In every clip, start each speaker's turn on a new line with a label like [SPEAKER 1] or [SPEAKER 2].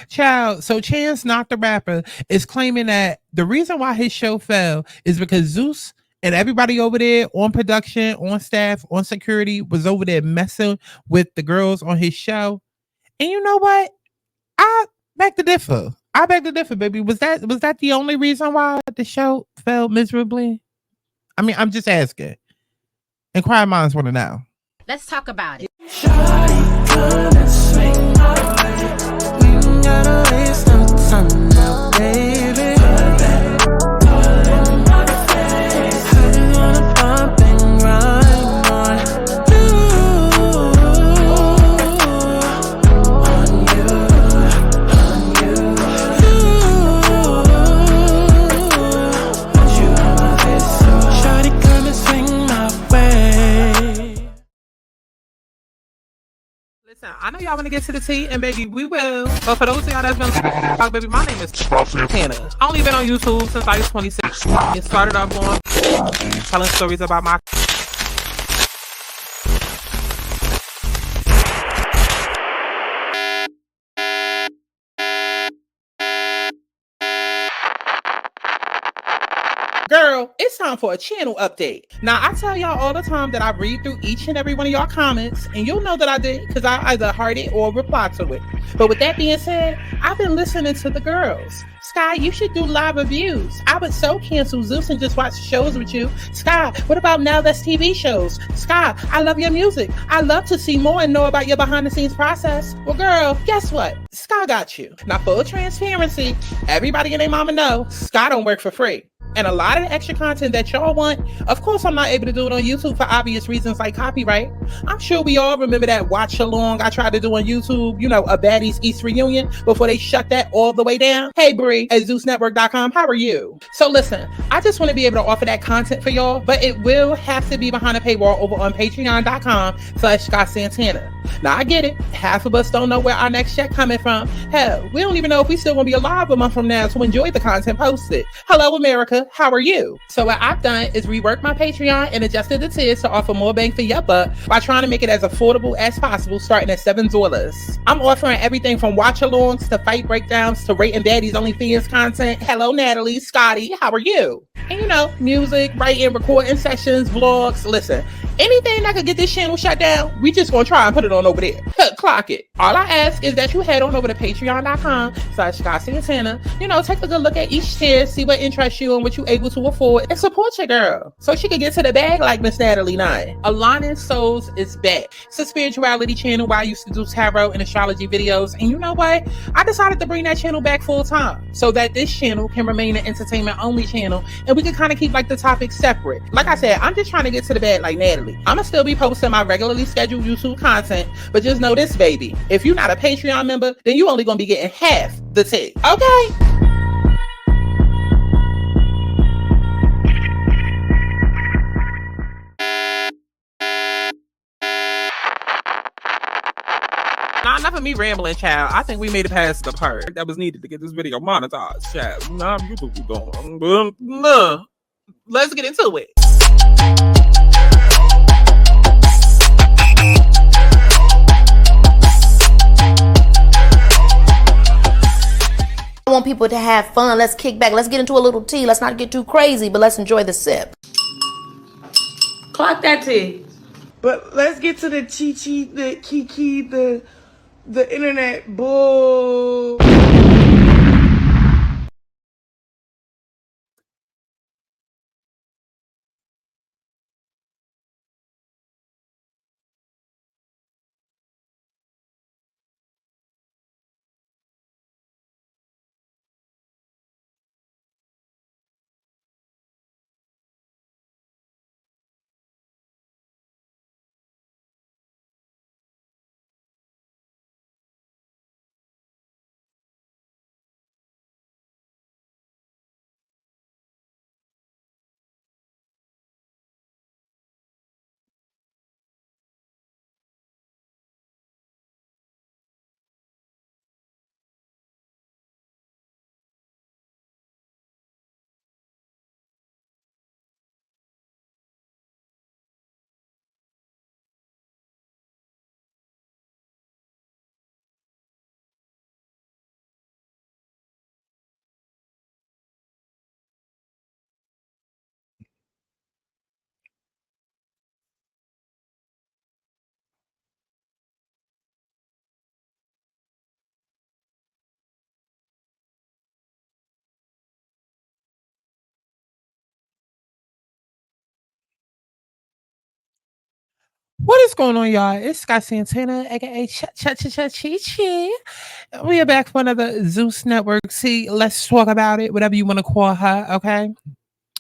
[SPEAKER 1] Child, so Chance Not the Rapper is claiming that the reason why his show fell is because Zeus and everybody over there on production, on staff, on security was over there messing with the girls on his show. And you know what? I beg to differ. I beg to differ, baby. Was that the only reason why the show fell miserably? I mean, I'm just asking. Inquiring minds want to know.
[SPEAKER 2] Let's talk about it.
[SPEAKER 1] Listen, I know y'all want to get to the tea, and baby, we will. But for those of y'all that's been talk, baby, my name is Santana. I only been on YouTube since I was 26. It started off on telling stories about my girl, it's time for a channel update. Now, I tell y'all all the time that I read through each and every one of y'all comments, and you'll know that I did because I either heard it or replied to it. But with that being said, I've been listening to the girls. Sky, you should do live reviews. I would so cancel Zeus and just watch shows with you. Sky, what about Now That's TV shows? Sky, I love your music. I love to see more and know about your behind the scenes process. Well, girl, guess what? Sky got you. Now, full transparency, everybody and their mama know Sky don't work for free. And a lot of the extra content that y'all want, of course, I'm not able to do it on YouTube for obvious reasons like copyright. I'm sure we all remember that watch along I tried to do on YouTube, you know, a Baddies East reunion before they shut that all the way down. Hey, Bree at ZeusNetwork.com, how are you? So listen, I just want to be able to offer that content for y'all, but it will have to be behind a paywall over on Patreon.com/ScottSantana. Now, I get it. Half of us don't know where our next check coming from. Hell, we don't even know if we still gonna be alive a month from now to enjoy the content posted. Hello, America. How are you? So what I've done is rework my Patreon and adjusted the tiers to offer more bang for your buck by trying to make it as affordable as possible, starting at $7. I'm offering everything from watch-alongs to fight breakdowns to rating Baddies OnlyFans content. Hello, Natalie, Scotty, how are you? And you know, music, writing, recording sessions, vlogs. Listen, anything that could get this channel shut down, we just gonna try and put it on over there. Clock it. All I ask is that you head on over to patreon.com/ScottSantana. You know, take a good look at each tier, see what interests you and what you able to afford, and support your girl so she can get to the bag like Miss Natalie Nunn. Aligning Souls is back. It's a spirituality channel where I used to do tarot and astrology videos, and you know what? I decided to bring that channel back full time so that this channel can remain an entertainment only channel and we can kind of keep like the topics separate. Like I said, I'm just trying to get to the bag like Natalie. I'ma still be posting my regularly scheduled YouTube content, but just know this, baby. If you're not a Patreon member, then you only gonna be getting half the tea. Okay? Not enough of me rambling, child. I think we made it past the part that was needed to get this video monetized, child. Nah, YouTube keep going. Let's get into it.
[SPEAKER 2] I want people to have fun. Let's kick back. Let's get into a little tea. Let's not get too crazy, but let's enjoy the sip.
[SPEAKER 3] Clock that tea. But let's get to the chi-chi, the kiki, the internet bull.
[SPEAKER 1] What is going on, y'all? It's Santana, aka Chi. We are back for another Zeus Network. See, let's talk about it, whatever you want to call her, okay?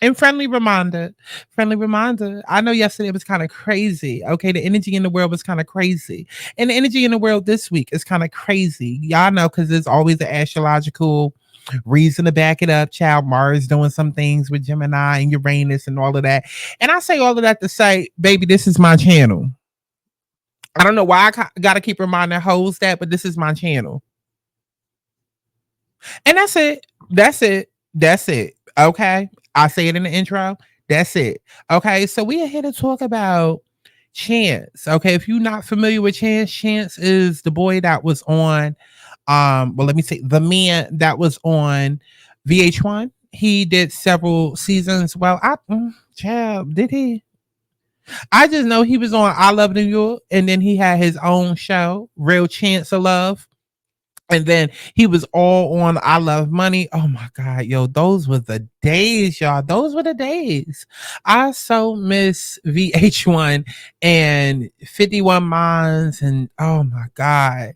[SPEAKER 1] And friendly reminder. I know yesterday was kind of crazy. Okay, the energy in the world was kind of crazy, and the energy in the world this week is kind of crazy. Y'all know because there's always an astrological reason to back it up. Child Mars doing some things with Gemini and Uranus and all of that. And I say all of that to say, baby, this is my channel. I don't know why I gotta keep reminding hoes that, but this is my channel. And that's it. That's it. That's it. Okay. I say it in the intro. That's it. Okay. So we are here to talk about Chance. Okay. If you're not familiar with Chance, Chance is the boy that was on well, let me say the man that was on VH1. He did several seasons. Well, child, did he? I just know he was on I Love New York, and then he had his own show, Real Chance of Love. And then he was all on I Love Money. Oh my God, yo, those were the days, y'all. Those were the days. I so miss VH1 and 51 Minds. And oh my God,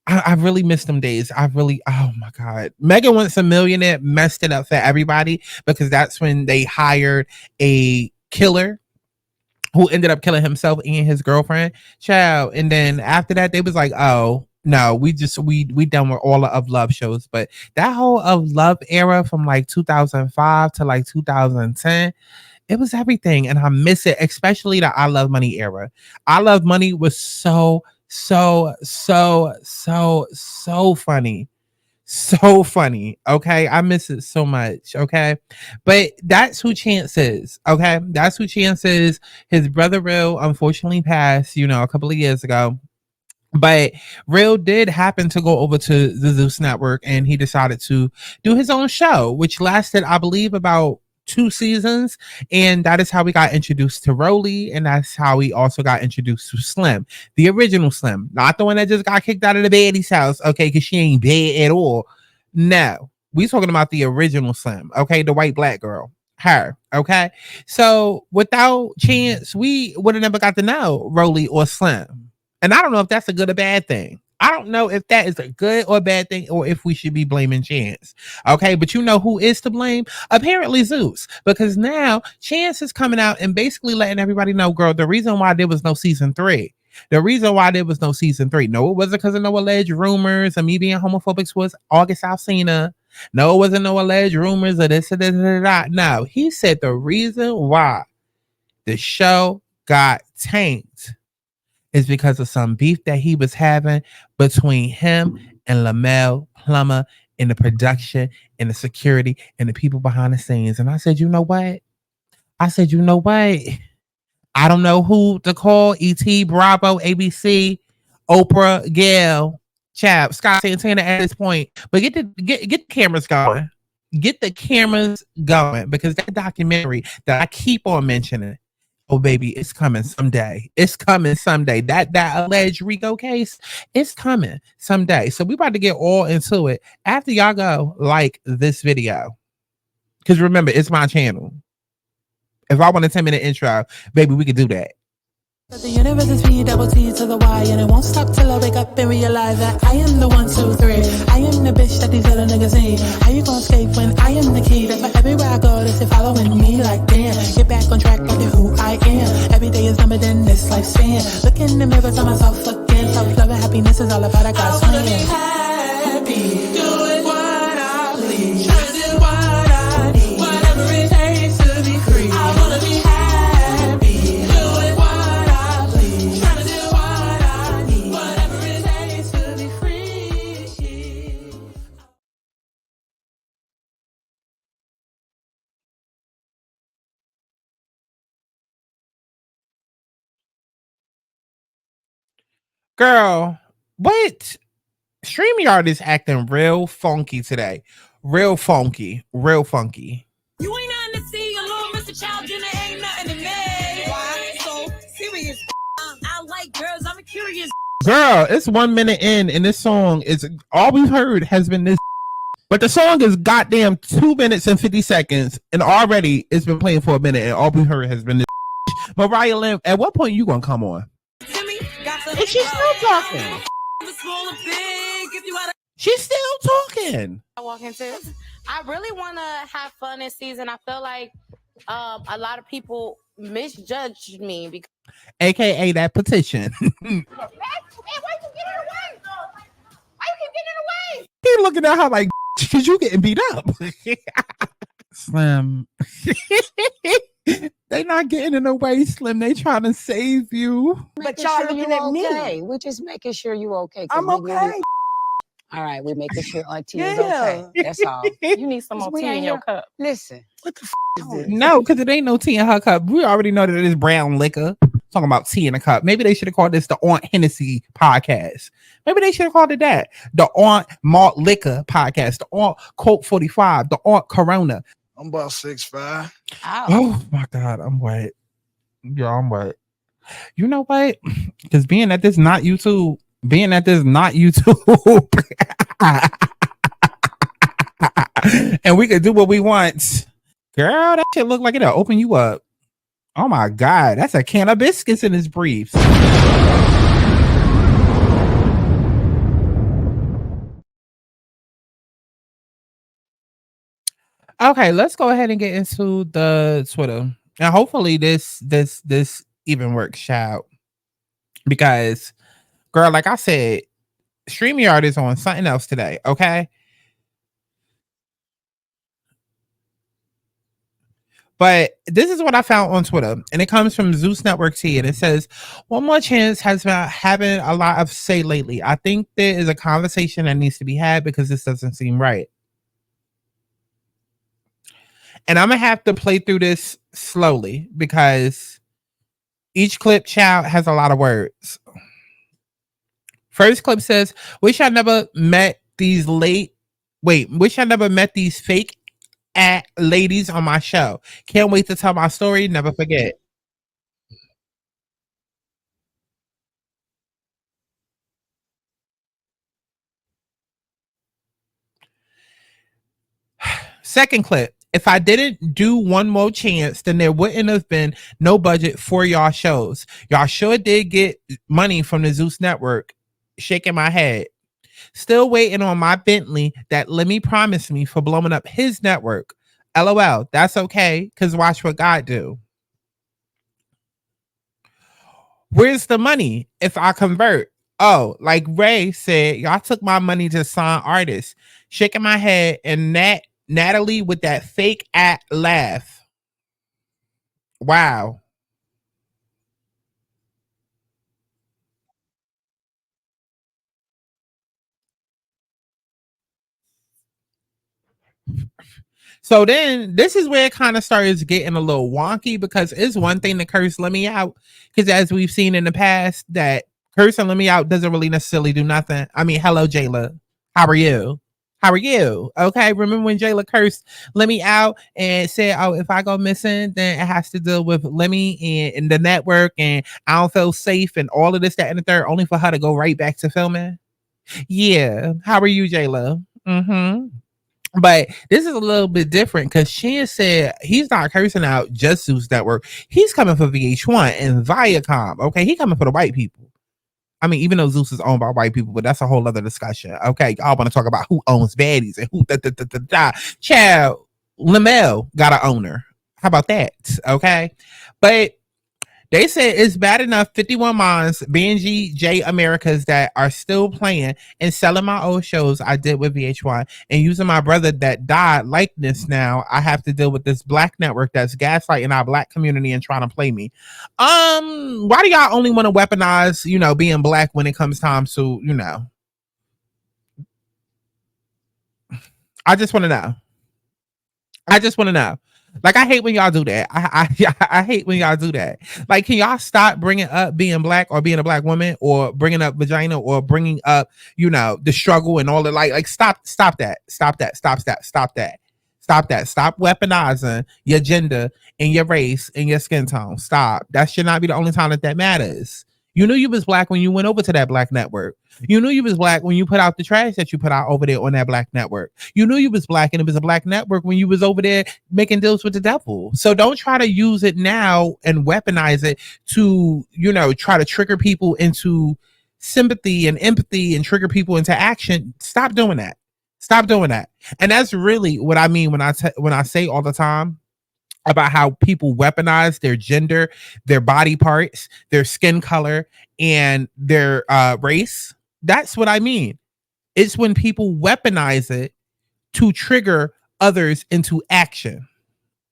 [SPEAKER 1] I really miss them days. Oh my God. Megan Wants a Millionaire messed it up for everybody because that's when they hired a killer who ended up killing himself and his girlfriend, child. And then after that, they was like, oh, no, we done with all of Love shows. But that whole of Love era from like 2005 to like 2010, it was everything. And I miss it, especially the I Love Money era. I Love Money was so funny. So funny. Okay. I miss it so much. Okay. But that's who Chance is. Okay. That's who Chance is. His brother Real unfortunately passed, a couple of years ago. But Real did happen to go over to the Zeus Network and he decided to do his own show, which lasted, I believe, about 2 seasons. And that is how we got introduced to Rolly. And that's how we also got introduced to Slim, the original Slim, not the one that just got kicked out of the Baddies house. Okay. Because she ain't bad at all. No, we talking about the original Slim. Okay. The white black girl. Her. Okay. So without Chance, we would have never got to know Rolly or Slim. And I don't know if that's a good or bad thing. I don't know if that is a good or bad thing or if we should be blaming Chance. Okay, but you know who is to blame? Apparently Zeus. Because now Chance is coming out and basically letting everybody know, girl, the reason why there was no season 3. The reason why there was no season 3. No, it wasn't because of no alleged rumors of me being homophobic towards August Alsina. No, it wasn't no alleged rumors of this. No, he said the reason why the show got tanked is because of some beef that he was having between him and Lamel Plummer in the production and the security and the people behind the scenes. And I said, you know what? I don't know who to call. ET, Bravo, ABC, Oprah, Gail, Chap, Scott Santana at this point. But get the cameras going. Get the cameras going because that documentary that I keep on mentioning, oh baby, it's coming someday. It's coming someday. That alleged Rico case, it's coming someday. So we about to get all into it after y'all go like this video. Because remember, it's my channel. If I want a 10-minute intro, baby, we could do that.
[SPEAKER 4] The universe is me, double T to the Y, and it won't stop till I wake up and realize that I am the 1, 2, 3. I am the bitch that these other niggas need. How you gonna escape when I am the key? That for everywhere I go, they following me like damn. Get back on track, look at who I am. Every day is numbered in this lifespan. Look in the mirror, tell myself again. Self-love and happiness is all about a God's plan. I wanna be happy, doing what I please. Trying to do what I need, whatever it takes to be free. I wanna be happy.
[SPEAKER 1] Girl, what? StreamYard is acting real funky today. Real funky. Real funky.
[SPEAKER 4] You ain't nothing to see, a little Mr. Child Dinner ain't nothing to me. Why so serious? I like girls, I'm curious.
[SPEAKER 1] Girl, it's 1 minute in, and this song is all we've heard has been this. But the song is goddamn 2 minutes and 50 seconds, and already it's been playing for a minute, and all we heard has been this.
[SPEAKER 5] Mariah Lynn, at what point you gonna come on? And she's still talking. She's still talking.
[SPEAKER 6] I walk into. I really want to have fun this season. I feel like a lot of people misjudged me because
[SPEAKER 5] AKA that petition.
[SPEAKER 2] Why you keep getting in the way? Why you keep getting in the way?
[SPEAKER 5] He looking at her like, because you getting beat up. Slim. They not getting in the way, Slim. They trying to save you.
[SPEAKER 7] But y'all looking at me. We're just making sure you okay.
[SPEAKER 3] I'm okay.
[SPEAKER 7] All right, we're making sure Auntie is okay. That's all.
[SPEAKER 6] you need some more
[SPEAKER 7] We
[SPEAKER 6] tea in
[SPEAKER 7] ain't
[SPEAKER 6] your
[SPEAKER 7] here.
[SPEAKER 6] cup.
[SPEAKER 7] Listen.
[SPEAKER 3] What the is this?
[SPEAKER 5] No, because it ain't no tea in her cup. We already know that it is brown liquor. Talking about tea in a cup. Maybe they should have called this the Aunt Hennessy podcast. Maybe they should have called it that. The Aunt Malt Liquor podcast. The Aunt Colt 45. The Aunt Corona.
[SPEAKER 8] I'm about 6'5".
[SPEAKER 5] Oh my God, I'm wet. Yeah, I'm wet. You know what? Because being at this not YouTube, and we could do what we want. Girl, that shit look like it'll open you up. Oh my God, that's a can of biscuits in his briefs. Okay, let's go ahead and get into the Twitter. And hopefully this even works, child. Because, girl, like I said, StreamYard is on something else today, okay? But this is what I found on Twitter, and it comes from Zeus Network T, and it says, "One More Chance has been having a lot of say lately. I think there is a conversation that needs to be had because this doesn't seem right." And I'm going to have to play through this slowly because each clip, child, has a lot of words. First clip says, wish I never met these fake ladies on my show. Can't wait to tell my story. Never forget. Second clip. If I didn't do One More Chance, then there wouldn't have been no budget for y'all shows. Y'all sure did get money from the Zeus Network. Shaking my head. Still waiting on my Bentley that Lemmy promised me for blowing up his network. LOL. That's okay, because watch what God do. Where's the money if I convert? Oh, like Ray said, y'all took my money to sign artists. Shaking my head, and Natalie with that fake laugh. Wow. So then this is where it kind of starts getting a little wonky because it's one thing to curse Lemmy out. Because as we've seen in the past, that cursing Lemmy out doesn't really necessarily do nothing. I mean, hello, Jayla. How are you? How are you? Okay. Remember when Jayla cursed Lemmy out and said, oh, if I go missing, then it has to deal with Lemmy and the network, and I don't feel safe and all of this, that, and the third, only for her to go right back to filming. Yeah. How are you, Jayla? Mm-hmm. But this is a little bit different because Shan said he's not cursing out just Zeus Network. He's coming for VH1 and Viacom. Okay. He coming for the white people. I mean, even though Zeus is owned by white people, but that's a whole other discussion. Okay. I want to talk about who owns Baddies and who Child, Lamel got an owner. How about that? Okay. But they said it's bad enough 51 Mons, BNG Americas that are still playing and selling my old shows I did with VH1 and using my brother that died likeness. Now I have to deal with this black network that's gaslighting our black community and trying to play me. Why do y'all only want to weaponize, being black when it comes time to, I just want to know. Like, I hate when y'all do that. I hate when y'all do that. Like, can y'all stop bringing up being black or being a black woman or bringing up vagina or bringing up, the struggle and all the like stop that. Stop that. Stop weaponizing your gender and your race and your skin tone. Stop. That should not be the only time that matters. You knew you was black when you went over to that black network. You knew you was black when you put out the trash that you put out over there on that black network. You knew you was black and it was a black network when you was over there making deals with the devil. So don't try to use it now and weaponize it to, try to trigger people into sympathy and empathy and trigger people into action. Stop doing that. Stop doing that. And that's really what I mean when I say all the time about how people weaponize their gender, their body parts, their skin color, and their race. That's what I mean. It's when people weaponize it to trigger others into action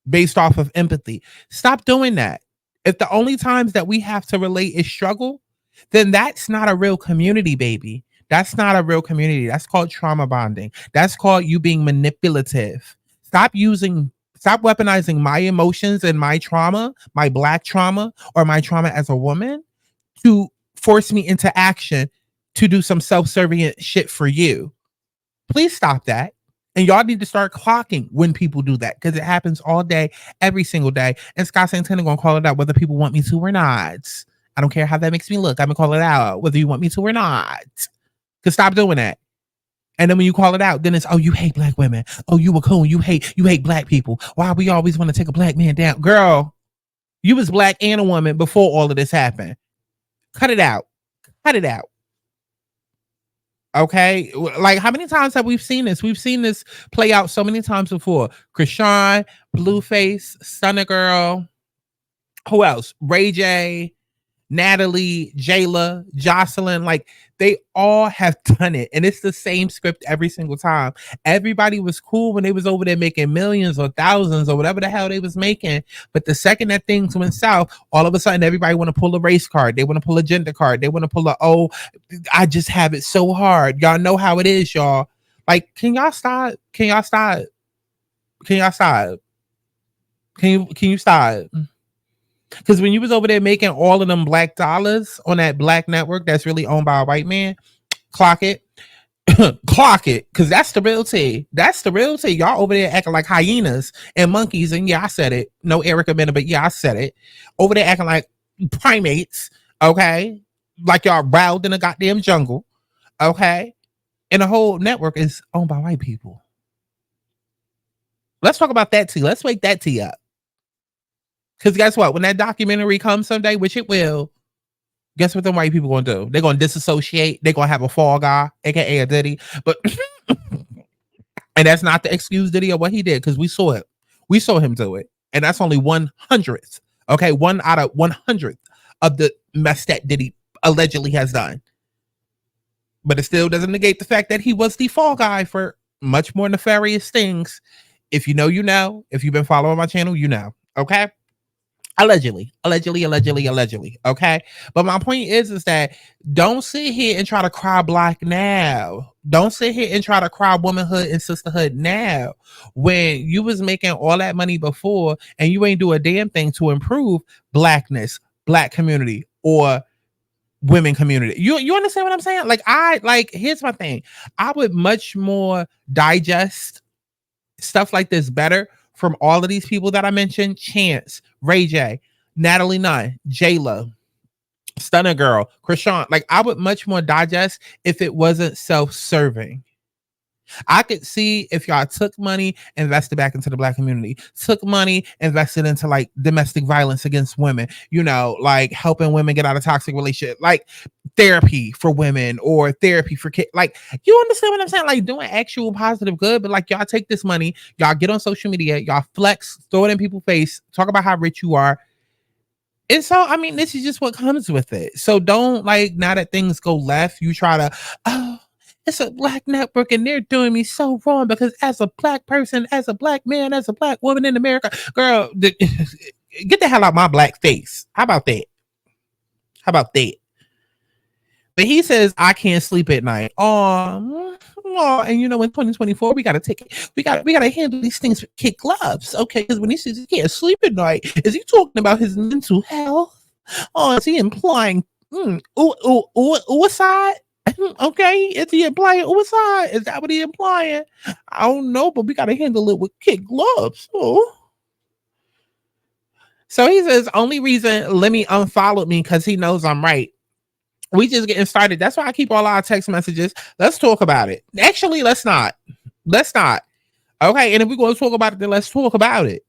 [SPEAKER 5] based off of empathy. Stop doing that. If the only times that we have to relate is struggle, then that's not a real community, baby. That's not a real community. That's called trauma bonding. That's called you being manipulative. Stop weaponizing my emotions and my trauma, my black trauma, or my trauma as a woman to force me into action to do some self-serving shit for you. Please stop that. And y'all need to start clocking when people do that, because it happens all day, every single day. And Scott Santana gonna call it out whether people want me to or not. I don't care how that makes me look. I'm gonna call it out whether you want me to or not. Because stop doing that. And then when you call it out, then it's, oh, you hate black women. Oh, you a coon. You hate black people. Why we always want to take a black man down? Girl, you was black and a woman before all of this happened. Cut it out. Cut it out. Okay? Like, how many times have we seen this? We've seen this play out so many times before. Krishan, Blueface, Stunner Girl. Who else? Ray J, Natalie, Jayla, Joseline, like they all have done it. And it's the same script every single time. Everybody was cool when they was over there making millions or thousands or whatever the hell they was making. But the second that things went south, all of a sudden everybody want to pull a race card. They want to pull a gender card. They want to pull I just have it so hard. Y'all know how it is, y'all. Like, can y'all stop? Can y'all stop? Can y'all stop? Can you stop? Because when you was over there making all of them black dollars on that black network that's really owned by a white man, clock it. Clock it. Because that's the real tea. That's the real tea. Y'all over there acting like hyenas and monkeys. And yeah, I said it. No Erica Bennett, but yeah, I said it. Over there acting like primates. Okay. Like y'all wild in a goddamn jungle. Okay. And the whole network is owned by white people. Let's talk about that tea. Let's wake that tea up. Because guess what? When that documentary comes someday, which it will, guess what the white people going to do? They're going to disassociate. They're going to have a fall guy, a.k.a. a Diddy. But and that's not the excuse Diddy of what he did, because we saw it. We saw him do it. And that's only 1/100th. Okay, 1 out of 100th of the mess that Diddy allegedly has done. But it still doesn't negate the fact that he was the fall guy for much more nefarious things. If you know, you know. If you've been following my channel, you know. Okay? Allegedly. Okay. But my point is that don't sit here and try to cry black now. Don't sit here and try to cry womanhood and sisterhood now, when you was making all that money before and you ain't do a damn thing to improve blackness, black community, or women community. You understand what I'm saying? Here's my thing. I would much more digest stuff like this better from all of these people that I mentioned: Chance, Ray J, Natalie Nunn, Jayla, Stunner Girl, Krishan. Like, I would much more digest if it wasn't self-serving. I could see if y'all took money, invested back into the black community, took money, invested into like domestic violence against women, like helping women get out of toxic relationship, like therapy for women or therapy for kids. Like, you understand what I'm saying? Like, doing actual positive good. But like, y'all take this money, y'all get on social media, y'all flex, throw it in people's face, talk about how rich you are. And so, I mean, this is just what comes with it. So don't, like, now that things go left, you try to, it's a black network and they're doing me so wrong because as a black person, as a black man, as a black woman in America, girl, get the hell out my black face. How about that? But he says, I can't sleep at night. Oh, and in 2024, we gotta handle these things with kid gloves. Okay, because when he says he can't sleep at night, is he talking about his mental health? Oh, is he implying suicide? Okay, is he implying suicide? Is that what he implying? I don't know, but we gotta handle it with kid gloves. Oh. So he says, only reason Lemmy unfollowed me because he knows I'm right. We just getting started. That's why I keep all our text messages. Let's talk about it. Actually, let's not. Let's not. Okay, and if we're going to talk about it, then let's talk about it.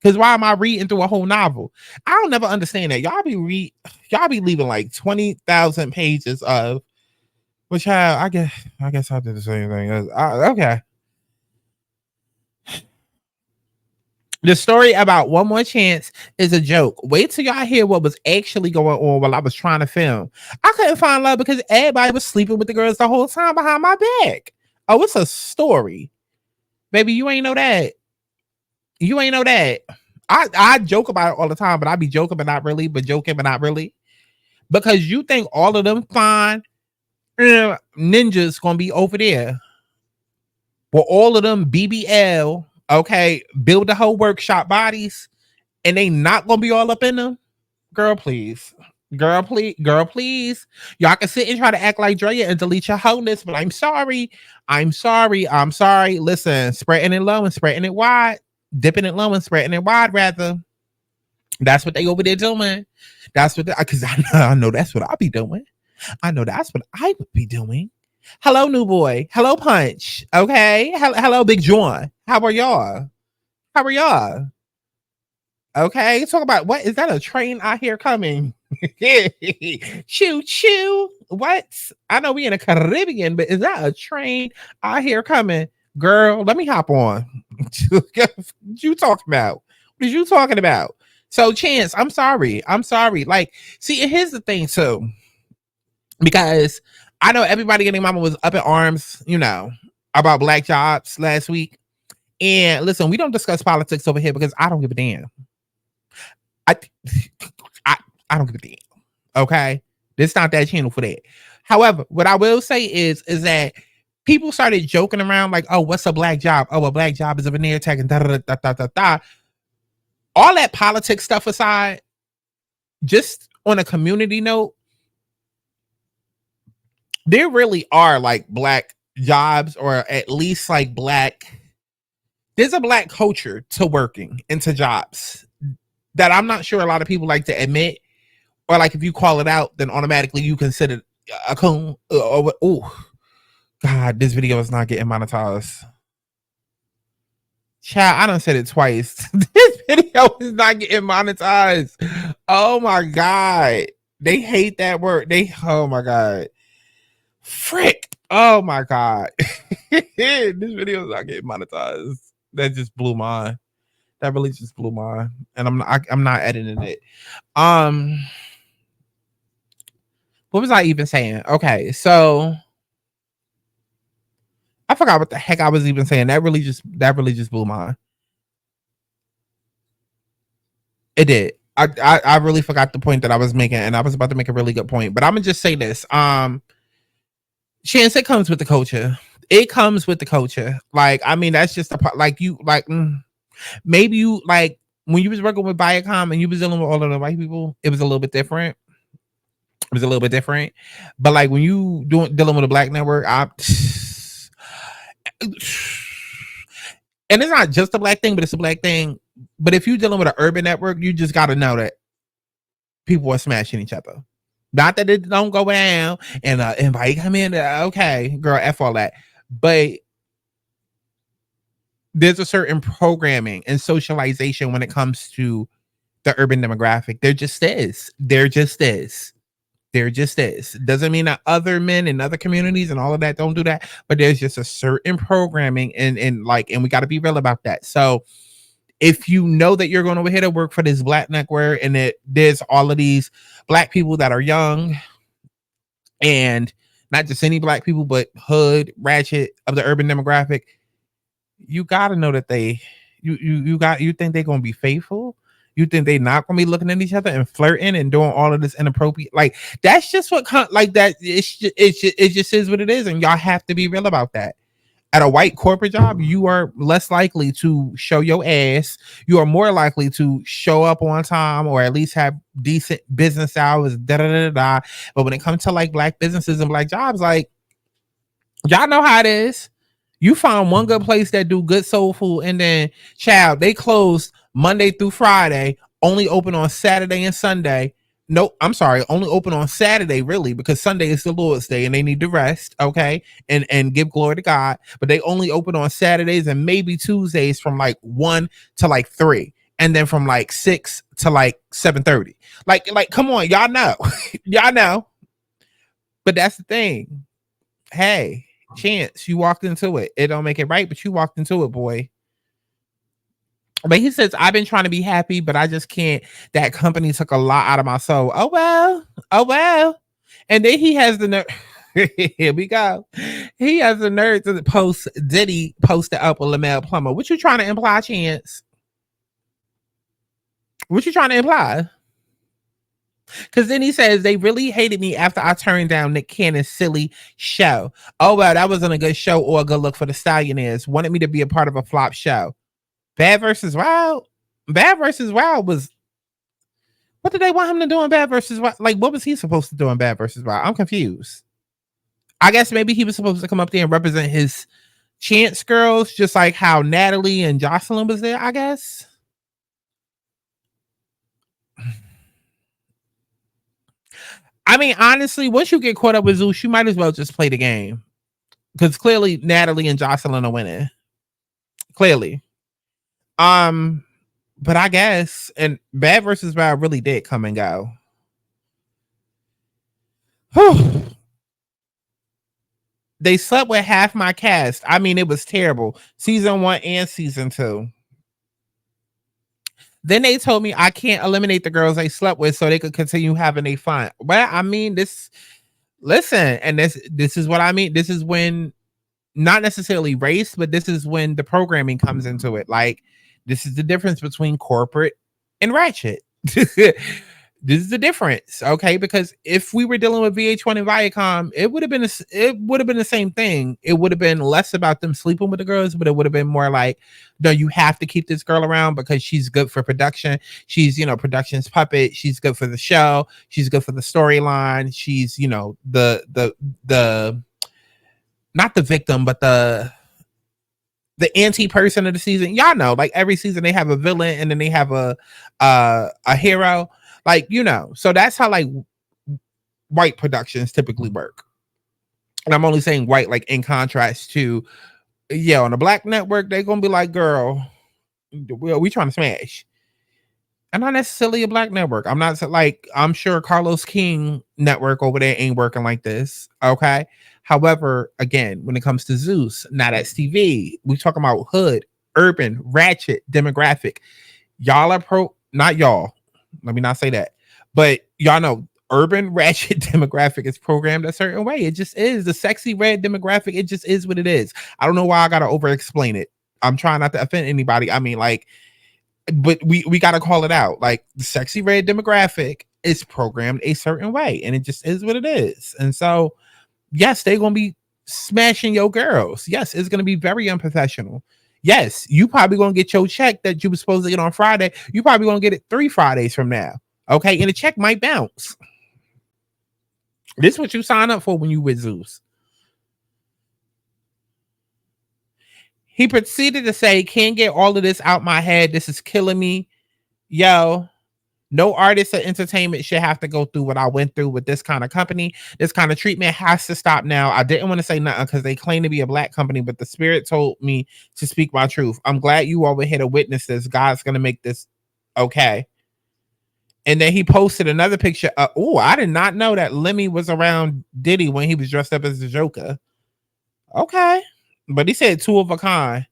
[SPEAKER 5] Because why am I reading through a whole novel? I don't never understand that. Y'all be leaving like 20,000 pages of, which I guess I did the same thing. Okay. The story about One More Chance is a joke. Wait till y'all hear what was actually going on while I was trying to film. I couldn't find love because everybody was sleeping with the girls the whole time behind my back. Oh, it's a story. Baby, you ain't know that. You ain't know that. I joke about it all the time, but I be joking but not really, but joking but not really. Because you think all of them fine ninjas gonna be over there. Well, all of them BBL, okay, build a whole workshop bodies, and they not gonna be all up in them. Girl, please. Girl, please. Y'all can sit and try to act like Drea and delete your wholeness, but I'm sorry. Listen, spreading it low and spreading it wide. Dipping it low and spreading it wide, rather. That's what they over there doing. That's what, because I know that's what I'll be doing. I know that's what I would be doing. Hello, new boy. Hello, Punch. Okay. Hello, Big John. How are y'all? Okay. Talk about, what is that, a train out here coming? Choo choo. What? I know we in the Caribbean, but is that a train out here coming? Girl, let me hop on. What you talking about? What are you talking about? So, Chance, I'm sorry. Like, see, and here's the thing, too. Because I know everybody and their mama was up in arms, about black jobs last week. And listen, we don't discuss politics over here because I don't give a damn. I don't give a damn. Okay? This is not that channel for that. However, what I will say is that people started joking around like, oh, what's a black job? Oh, a black job is a veneer tech and da-da-da-da-da-da. All that politics stuff aside, just on a community note, there really are like black jobs, or at least like there's a black culture to working into jobs that I'm not sure a lot of people like to admit, or like if you call it out, then automatically you consider a coon. Oh, God, this video is not getting monetized. Child, I done said it twice. This video is not getting monetized. Oh my God. They hate that word. Oh my God. Frick. Oh my God. This video is not getting monetized. That just blew mine. That really just blew mine. And I'm not editing it. What was I even saying? Okay, so I forgot what the heck I was even saying. That really just blew mine. It did. I really forgot the point that I was making, and I was about to make a really good point. But I'm gonna just say this. Chance, it comes with the culture. It comes with the culture. Like, I mean, that's just a part. Like, you like maybe you like when you was working with Viacom and you was dealing with all of the white people, it was a little bit different. But like when you dealing with a black network, and it's not just a black thing, but it's a black thing. But if you're dealing with an urban network, you just got to know that people are smashing each other. Not that it don't go down and invite come in. Okay, girl, F all that. But there's a certain programming and socialization when it comes to the urban demographic. There just is. Doesn't mean that other men in other communities and all of that don't do that, but there's just a certain programming and we got to be real about that. So if you know that you're going over here to work for this black network and that there's all of these black people that are young, and not just any black people, but hood, ratchet of the urban demographic, you got to know that you think they're going to be faithful. You think they not gonna be looking at each other and flirting and doing all of this inappropriate? Like, that's just what like that. It just is what it is, and y'all have to be real about that. At a white corporate job, you are less likely to show your ass. You are more likely to show up on time or at least have decent business hours. But when it comes to like black businesses and black jobs, like, y'all know how it is. You find one good place that do good soul food, and then, child, they close Monday through Friday, only open on Saturday and Sunday. Nope, I'm sorry. Only open on Saturday, really, because Sunday is the Lord's Day and they need to rest, okay, and give glory to God. But they only open on Saturdays and maybe Tuesdays from like 1 to like 3, and then from like 6 to like 7:30. Like, come on, y'all know, y'all know. But that's the thing. Hey, Chance, you walked into it. It don't make it right, but you walked into it, boy. But he says, I've been trying to be happy, but I just can't. That company took a lot out of my soul. Oh, well. Oh, well. And then he has the nerve. Here we go. He has the nerve to post Diddy posted up with Lamel Plummer. What you trying to imply, Chance? What you trying to imply? Because then he says, they really hated me after I turned down Nick Cannon's silly show. Oh, well, that wasn't a good show or a good look for the Stallionaires. Wanted me to be a part of a flop show. Bad versus Wild. Bad versus Wild was. What did they want him to do in Bad versus Wild? Like, what was he supposed to do in Bad versus Wild? I'm confused. I guess maybe he was supposed to come up there and represent his Chance girls, just like how Natalie and Joseline was there, I guess. I mean, honestly, once you get caught up with Zeus, you might as well just play the game. Because clearly Natalie and Joseline are winning. Clearly. But I guess, and Bad versus Wild really did come and go. Whew. They slept with half my cast. I mean, it was terrible. Season 1 and season 2. Then they told me I can't eliminate the girls they slept with so they could continue having a fun. Well, I mean, listen, and this is what I mean. This is when, not necessarily race, but this is when the programming comes into it. Like, this is the difference between corporate and ratchet. This is the difference, okay? Because if we were dealing with VH1 and Viacom, it would have been the same thing. It would have been less about them sleeping with the girls, but it would have been more like, no, you have to keep this girl around because she's good for production. She's, production's puppet. She's good for the show. She's good for the storyline. She's, the not the victim, but the anti-person of the season. Y'all know, like every season they have a villain and then they have a hero. Like, so that's how like white productions typically work. And I'm only saying white, like in contrast to, on a black network, they're going to be like, girl, we trying to smash. And not necessarily a black network. I'm not like, I'm sure Carlos King network over there ain't working like this. Okay. However, again, when it comes to Zeus, not at TV, we talking about hood, urban, ratchet, demographic. Y'all are not y'all. Let me not say that. But y'all know urban ratchet demographic is programmed a certain way. It just is. The sexy red demographic, it just is what it is. I don't know why I gotta over explain it. I'm trying not to offend anybody. I mean, like, but we gotta call it out. Like, the sexy red demographic is programmed a certain way, and it just is what it is. And so, yes, they're gonna be smashing your girls. Yes, it's gonna be very unprofessional. Yes, you probably gonna get your check that you were supposed to get on Friday. You probably gonna get it 3 Fridays from now. Okay, and the check might bounce. This is what you sign up for when you with Zeus. He proceeded to say, can't get all of this out my head. This is killing me. Yo, no artist or entertainment should have to go through what I went through with this kind of company. This kind of treatment has to stop now. I didn't want to say nothing because they claim to be a black company, but the spirit told me to speak my truth. I'm glad you all were here to witness this. God's going to make this okay. And then he posted another picture. Oh, I did not know that Lemmy was around Diddy when he was dressed up as the Joker. Okay. But he said 2 of a kind.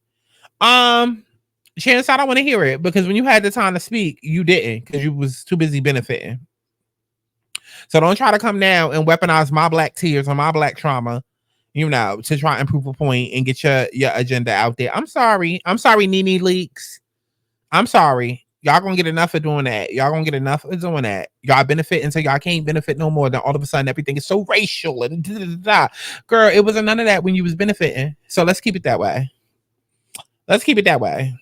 [SPEAKER 5] Chance, I don't want to hear it because when you had the time to speak, you didn't because you was too busy benefiting. So don't try to come now and weaponize my black tears or my black trauma, to try and prove a point and get your agenda out there. I'm sorry, Nene Leaks. I'm sorry. Y'all gonna get enough of doing that. Y'all gonna get enough of doing that. Y'all benefit until y'all can't benefit no more. Then all of a sudden everything is so racial and girl, it wasn't none of that when you was benefiting. So let's keep it that way. Let's keep it that way.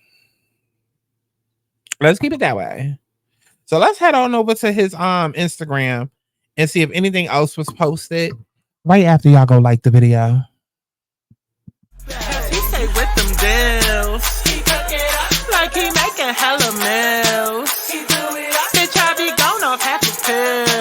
[SPEAKER 5] So let's head on over to his Instagram and see if anything else was posted right after y'all go like the video.
[SPEAKER 9] He say with them deals, he cook it up like he making hella meals. He do it up. Bitch, I be gone off half a pill.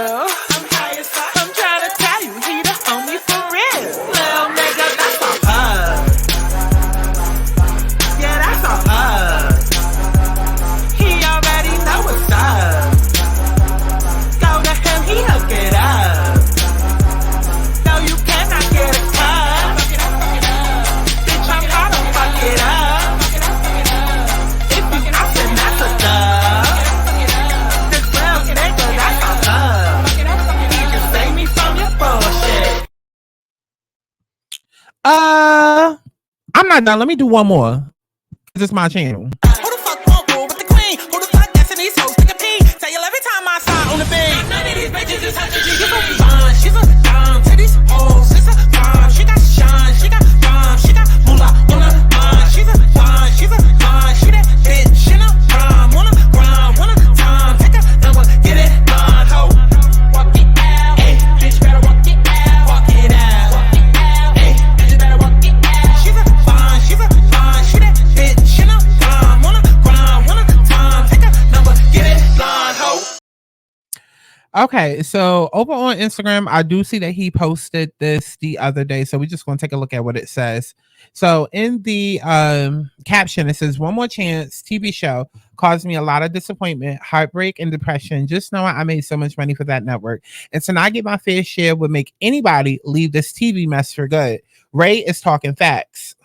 [SPEAKER 5] I'm not done. Let me do one more. This is my channel.
[SPEAKER 9] Who the fuck won't rule with the queen? Who the fuck guessing these hoes take a pee? Tell you every time I slide on the beat. None of these bitches is touching you. You gon' fine. She's a dime to these hoes. It's a bomb. She got shine. She got bomb. She got moolah on her mind. She's a fine. She's a fine. She that bitch in a prime. Wanna grind. Wanna time. Take a number. Get it done. Ho. Walk it out. Hey, bitch better walk it out. Walk it out. Walk it out. Hey, bitch better walk it out. She's a fine. She's a fine. She that bitch in a prime. Wanna grind. Wanna time. Take a number. Get it done. Ho.
[SPEAKER 5] Okay, so over on Instagram, I do see that he posted this the other day. So we're just going to take a look at what it says. So in the caption, it says, "One more chance TV show caused me a lot of disappointment, heartbreak, and depression. Just knowing I made so much money for that network. And to not get my fair share would make anybody leave this TV mess for good. Ray is talking facts."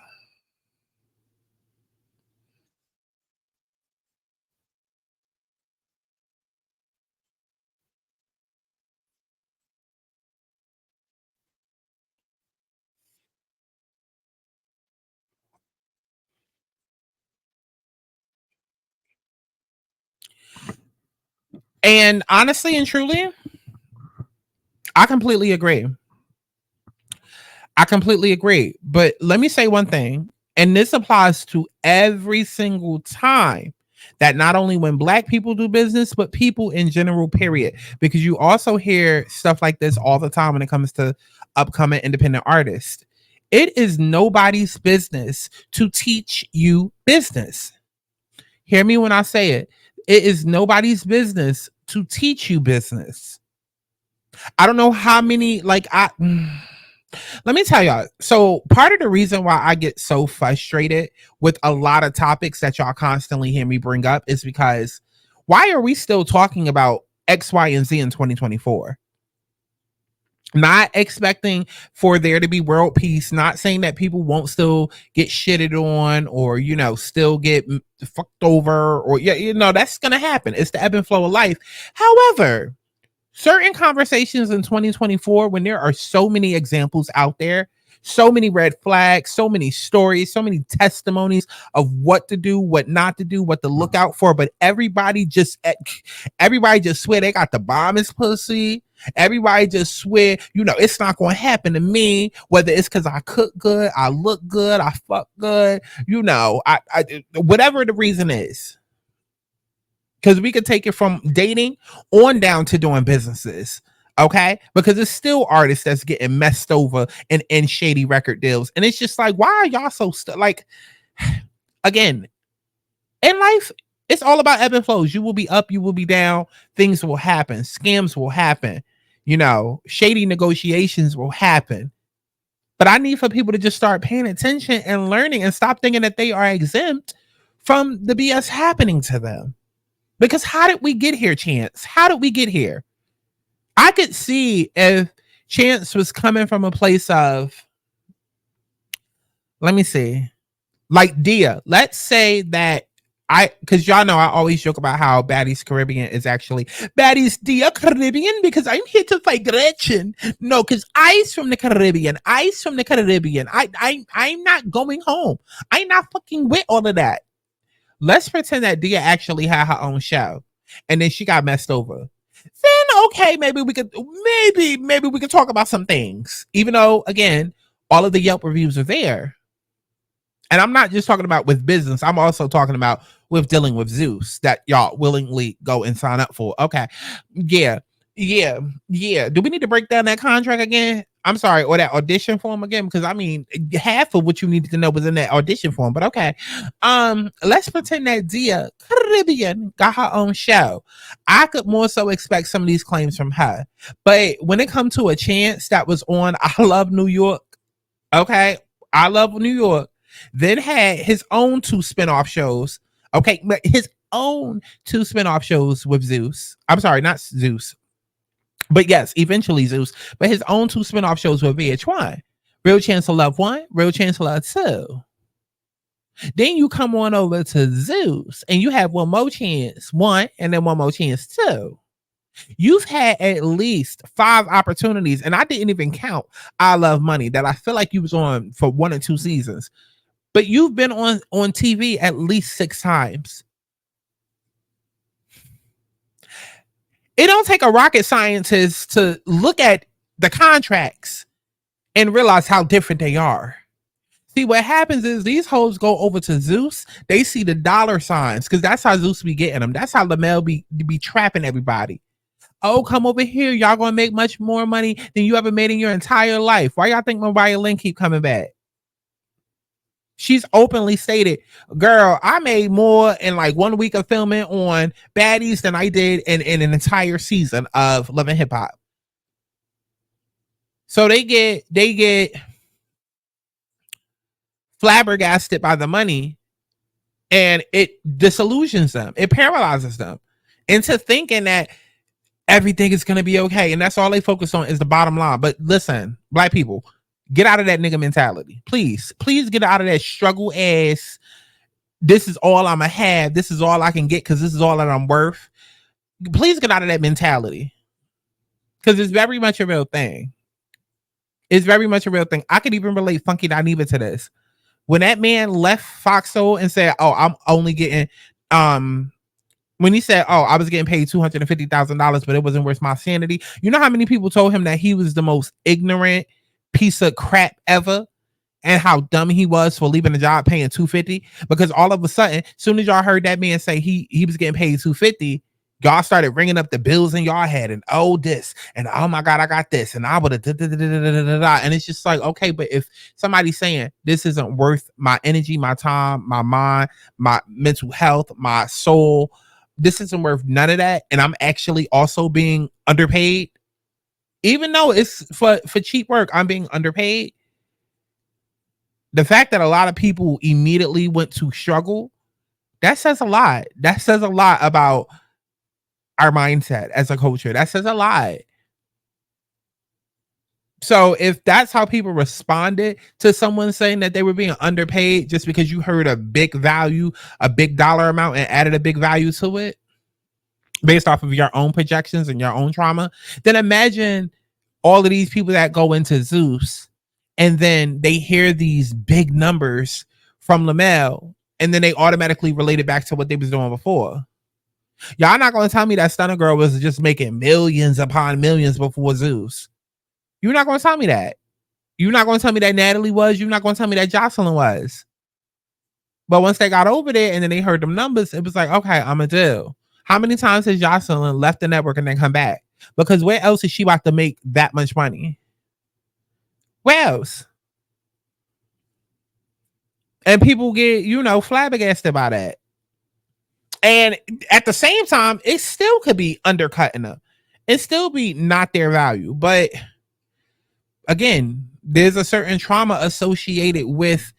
[SPEAKER 5] And honestly and truly, I completely agree. I completely agree. But let me say one thing, and this applies to every single time that not only when Black people do business, but people in general, period. Because you also hear stuff like this all the time when it comes to upcoming independent artists. It is nobody's business to teach you business. Hear me when I say it. It is nobody's business to teach you business. I don't know how many, let me tell y'all. So part of the reason why I get so frustrated with a lot of topics that y'all constantly hear me bring up is because why are we still talking about X, Y, and Z in 2024? Not expecting for there to be world peace, not saying that people won't still get shitted on or, still get fucked over or, that's going to happen. It's the ebb and flow of life. However, certain conversations in 2024, when there are so many examples out there, so many red flags, so many stories, so many testimonies of what to do, what not to do, what to look out for, but everybody just swear they got the bombest pussy. Everybody just swear, it's not going to happen to me, whether it's because I cook good, I look good, I fuck good, I whatever the reason is. Because we could take it from dating on down to doing businesses. Okay. Because it's still artists that's getting messed over and in shady record deals. And it's just like, why are y'all so again, in life, it's all about ebb and flows. You will be up, you will be down, things will happen, scams will happen, shady negotiations will happen. But I need for people to just start paying attention and learning and stop thinking that they are exempt from the BS happening to them. Because how did we get here, Chance? How did we get here? I could see if Chance was coming from a place of, let me see, like Dia. Let's say that because y'all know I always joke about how Baddies Caribbean is actually Baddies Dia Caribbean because I'm here to fight Gretchen. No, because I's from the Caribbean. I's from the Caribbean. I'm not going home. I'm not fucking with all of that. Let's pretend that Dia actually had her own show and then she got messed over. Then okay, maybe we could talk about some things. Even though, again, all of the Yelp reviews are there. And I'm not just talking about with business. I'm also talking about with dealing with Zeus that y'all willingly go and sign up for. Okay. Yeah. Do we need to break down that contract again? I'm sorry, or that audition form again? Because I mean, half of what you needed to know was in that audition form. But okay, let's pretend that Dia Caribbean got her own show. I could more so expect some of these claims from her. But when it comes to a Chance that was on I Love New York, okay, I Love New York, then had his own 2 spinoff shows. Okay, but his own 2 spinoff shows with Zeus. I'm sorry, not Zeus. But yes, eventually Zeus, but his own 2 spinoff shows with VH1. Real Chance of Love 1, Real Chance of Love 2. Then you come on over to Zeus and you have One More Chance 1 and then One More Chance 2. You've had at least 5 opportunities, and I didn't even count I Love Money that I feel like you was on for 1 or 2 seasons. but you've been on TV at least 6 times. It don't take a rocket scientist to look at the contracts and realize how different they are. See, what happens is these hoes go over to Zeus. They see the dollar signs because that's how Zeus be getting them. That's how Lamel be trapping everybody. Oh, come over here. Y'all gonna make much more money than you ever made in your entire life. Why y'all think Mariah Lynn keep coming back? She's openly stated, girl, I made more in like 1 week of filming on Baddies than I did in an entire season of Love and Hip Hop. So they get flabbergasted by the money, and it disillusions them. It paralyzes them into thinking that everything is going to be okay. And that's all they focus on is the bottom line. But listen, black people, get out of that nigga mentality. Please get out of that struggle ass. This is all I'm going to have. This is all I can get because this is all that I'm worth. Please get out of that mentality because it's very much a real thing. It's very much a real thing. I could even relate Funky Dineva to this. When that man left Foxhole and said, oh, I'm only getting, when he said, oh, I was getting paid $250,000, but it wasn't worth my sanity. You know how many people told him that he was the most ignorant piece of crap ever and how dumb he was for leaving the job paying $250? Because all of a sudden, as soon as y'all heard that man say he was getting paid $250, y'all started ringing up the bills in y'all head and oh this and oh my god I got this and I would have and it's just like, okay, but if somebody's saying this isn't worth my energy, my time, my mind, my mental health, my soul, this isn't worth none of that, and I'm actually also being underpaid, even though it's for cheap work, I'm being underpaid. The fact that a lot of people immediately went to struggle, that says a lot. That says a lot about our mindset as a culture. That says a lot. So if that's how people responded to someone saying that they were being underpaid just because you heard a big value, a big dollar amount, and added a big value to it based off of your own projections and your own trauma, then imagine all of these people that go into Zeus and then they hear these big numbers from Lamel and then they automatically relate it back to what they was doing before. Y'all not going to tell me that Stunner Girl was just making millions upon millions before Zeus. You're not going to tell me that. You're not going to tell me that Natalie was. You're not going to tell me that Joseline was. But once they got over there and then they heard them numbers, it was like, okay, I'm a deal. How many times has Joseline left the network and then come back? Because where else is she about to make that much money? Where else? And people get, flabbergasted by that. And at the same time, it still could be undercutting them. It still be not their value. But again, there's a certain trauma associated with,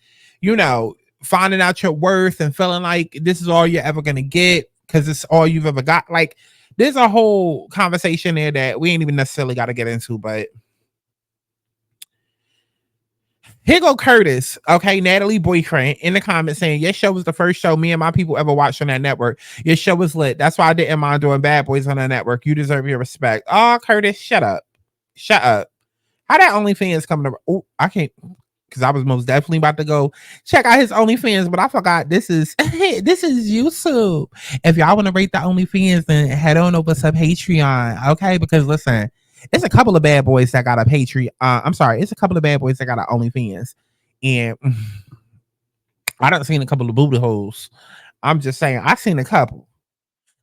[SPEAKER 5] finding out your worth and feeling like this is all you're ever going to get because it's all you've ever got. Like, there's a whole conversation there that we ain't even necessarily got to get into, but here go Curtis, okay, Natalie boyfriend, in the comments saying, your show was the first show me and my people ever watched on that network. Your show was lit. That's why I didn't mind doing Bad Boys on that network. You deserve your respect. Oh, Curtis, shut up. Shut up. How that OnlyFans coming to... Oh, I can't... Because I was most definitely about to go check out his OnlyFans, but I forgot this is YouTube. If y'all want to rate the OnlyFans, then head on over to Patreon, okay? Because listen... It's a couple of bad boys that got a Patreon. It's a couple of bad boys that got an OnlyFans. And I done seen a couple of booty holes. I'm just saying, I seen a couple.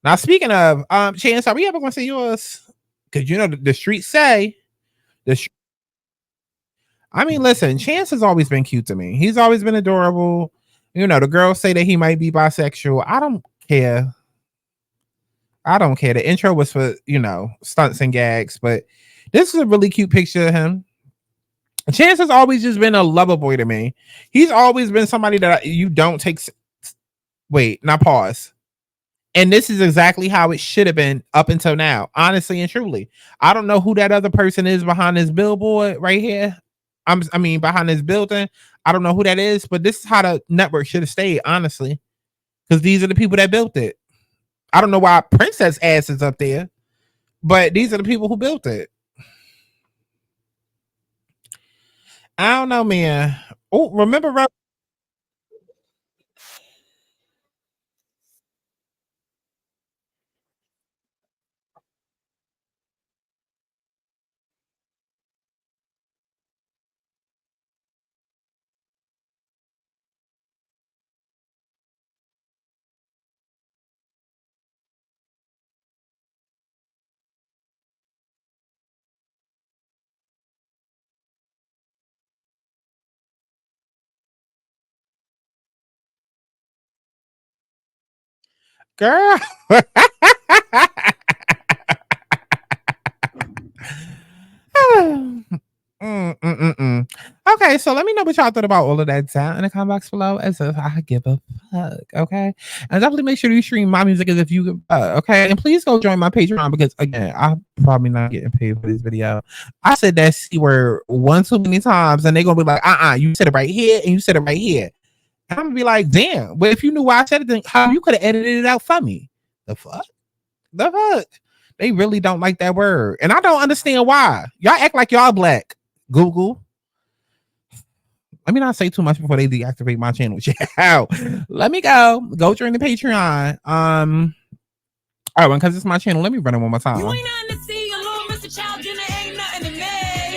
[SPEAKER 5] Now, speaking of, Chance, are we ever going to see yours? Because, the streets say, listen, Chance has always been cute to me. He's always been adorable. The girls say that he might be bisexual. I don't care. The intro was for, stunts and gags, but this is a really cute picture of him. Chance has always just been a lover boy to me. He's always been somebody that you don't take. Wait, now pause. And this is exactly how it should have been up until now, honestly and truly. I don't know who that other person is behind this billboard right here. Behind this building. I don't know who that is, but this is how the network should have stayed, honestly, because these are the people that built it. I don't know why Princess ass is up there, but these are the people who built it. I don't know, man. Oh, remember Girl. Okay, so let me know what y'all thought about all of that down in the comment box below, as if I give a fuck. Okay, and definitely make sure you stream my music as if you okay, and please go join my Patreon, because again, I'm probably not getting paid for this video. I said that C word one too many times, and they're gonna be like, you said it right here and you said it right here. And I'm gonna be like, damn, but if you knew why I said it, then how you could have edited it out for me? The fuck? They really don't like that word, and I don't understand why. Y'all act like y'all black. Google. Let me not say too much before they deactivate my channel. Let me go join the Patreon. All right, because it's my channel. Let me run it one more time.
[SPEAKER 9] You ain't nothing to see, a little Mr. Child Dinner ain't nothing to me.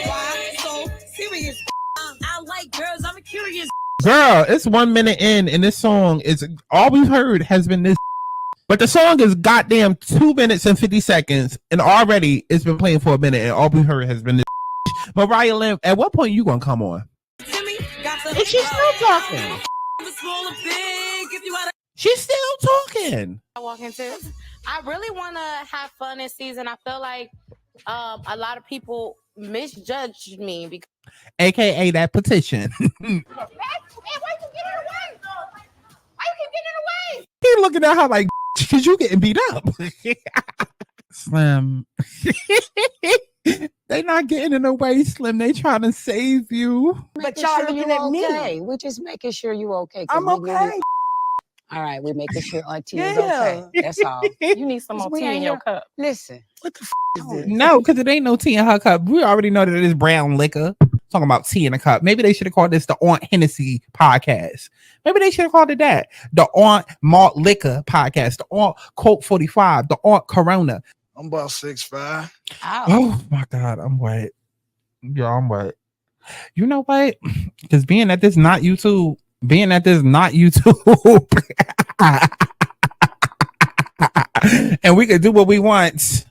[SPEAKER 9] Why so serious? I like girls. I'm curious.
[SPEAKER 5] Girl, it's 1 minute in, and this song is all we've heard has been this. But the song is goddamn 2 minutes and 50 seconds, and already it's been playing for a minute, and all we heard has been this. Mariah Lynn, at what point you gonna come on?
[SPEAKER 1] And she's still talking.
[SPEAKER 5] She's still talking.
[SPEAKER 6] I really want to have fun this season. I feel like a lot of people misjudged me because,
[SPEAKER 5] AKA that petition.
[SPEAKER 2] Why you keep getting in the way?
[SPEAKER 5] He looking at her like, because you getting beat up. Slim. They not getting in the way, Slim. They trying to save you.
[SPEAKER 7] But y'all looking at me. We're just making sure you're okay.
[SPEAKER 3] I'm okay.
[SPEAKER 7] All right, we're making sure Auntie is okay. That's all.
[SPEAKER 10] You need some more tea in your cup.
[SPEAKER 7] Listen.
[SPEAKER 3] What the is this?
[SPEAKER 5] No, because it ain't no tea in her cup. We already know that it is brown liquor. Talking about tea in a cup. Maybe they should have called this the Aunt Hennessy podcast. Maybe they should have called it that. The Aunt Malt Liquor podcast. The Aunt Coke 45. The Aunt Corona.
[SPEAKER 8] I'm about 6'5".
[SPEAKER 5] Oh my God, I'm wet. Yeah, I'm wet. You know what? Because being at this not YouTube, and we could do what we want.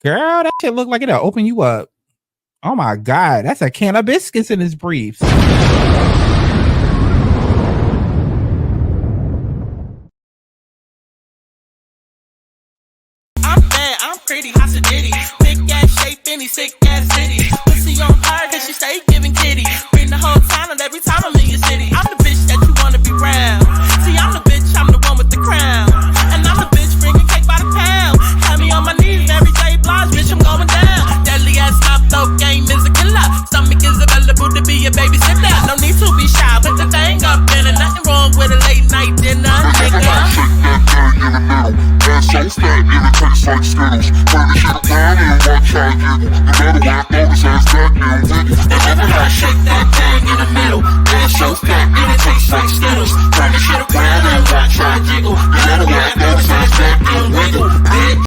[SPEAKER 5] Girl, that shit look like it'll open you up. Oh my God, that's a can of biscuits in his briefs.
[SPEAKER 9] I'm bad, I'm pretty, hot to ditty. Big ass shape, any sick ass city. Pussy on fire, cause she stay giving kitty. Bring the whole town and every time I'm in your city. I'm the bitch that you wanna be round. See, I'm the bitch, I'm the one with the crown. And I'm the bitch bringing cake by the pound. Have me on my knees every day, blogs, bitch, I'm going down. Deadly ass top dope game is a killer. Stomach is available to be a babysitter. No need to be shy, put the thing up in it. Nothing wrong with a late night dinner, nigga.
[SPEAKER 11] So fat, and it tastes like Skittles. Turn the shit around and watch how I giggle. You better walk notice ass back and wiggle.
[SPEAKER 9] I shake that thing in the middle. Ass so fat, and it tastes like Skittles. Turn the shit around and watch how I jiggle. You better walk notice ass back and wiggle.